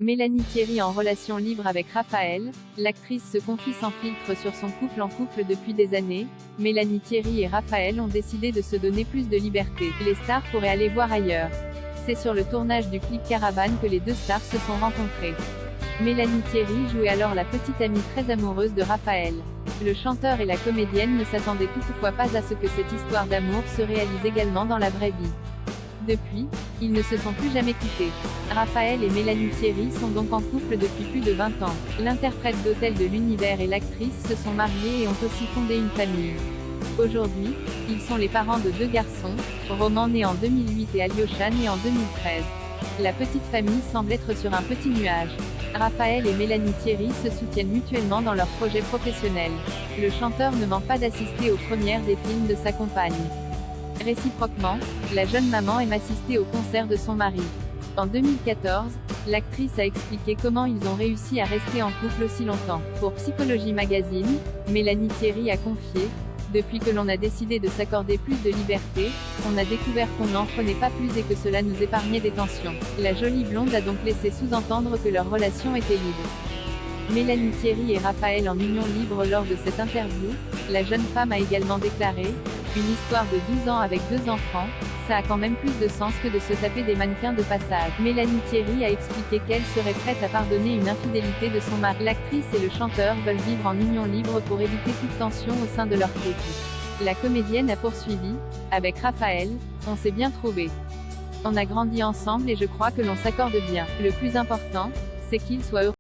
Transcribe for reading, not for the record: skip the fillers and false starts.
Mélanie Thierry en relation libre avec Raphaël, l'actrice se confie sans filtre sur son couple en couple depuis des années. Mélanie Thierry et Raphaël ont décidé de se donner plus de liberté. Les stars pourraient aller voir ailleurs. C'est sur le tournage du clip Caravane que les deux stars se sont rencontrées. Mélanie Thierry jouait alors la petite amie très amoureuse de Raphaël. Le chanteur et la comédienne ne s'attendaient toutefois pas à ce que cette histoire d'amour se réalise également dans la vraie vie. Depuis, ils ne se sont plus jamais quittés. Raphaël et Mélanie Thierry sont donc en couple depuis plus de 20 ans. L'interprète d'Hôtel de l'Univers et l'actrice se sont mariés et ont aussi fondé une famille. Aujourd'hui, ils sont les parents de 2 garçons, Roman né en 2008 et Alyosha né en 2013. La petite famille semble être sur un petit nuage. Raphaël et Mélanie Thierry se soutiennent mutuellement dans leurs projets professionnels. Le chanteur ne manque pas d'assister aux premières des films de sa compagne. Réciproquement, la jeune maman aime assister au concert de son mari. En 2014, l'actrice a expliqué comment ils ont réussi à rester en couple aussi longtemps. Pour Psychologie Magazine, Mélanie Thierry a confié: « Depuis que l'on a décidé de s'accorder plus de liberté, on a découvert qu'on n'en prenait pas plus et que cela nous épargnait des tensions. » La jolie blonde a donc laissé sous-entendre que leur relation était libre. Mélanie Thierry et Raphaël en union libre. Lors de cette interview, la jeune femme a également déclaré: « Une histoire de 12 ans avec 2 enfants, ça a quand même plus de sens que de se taper des mannequins de passage. » Mélanie Thierry a expliqué qu'elle serait prête à pardonner une infidélité de son mari. L'actrice et le chanteur veulent vivre en union libre pour éviter toute tension au sein de leur couple. La comédienne a poursuivi: « Avec Raphaël, on s'est bien trouvé. On a grandi ensemble et je crois que l'on s'accorde bien. Le plus important, c'est qu'il soit heureux. »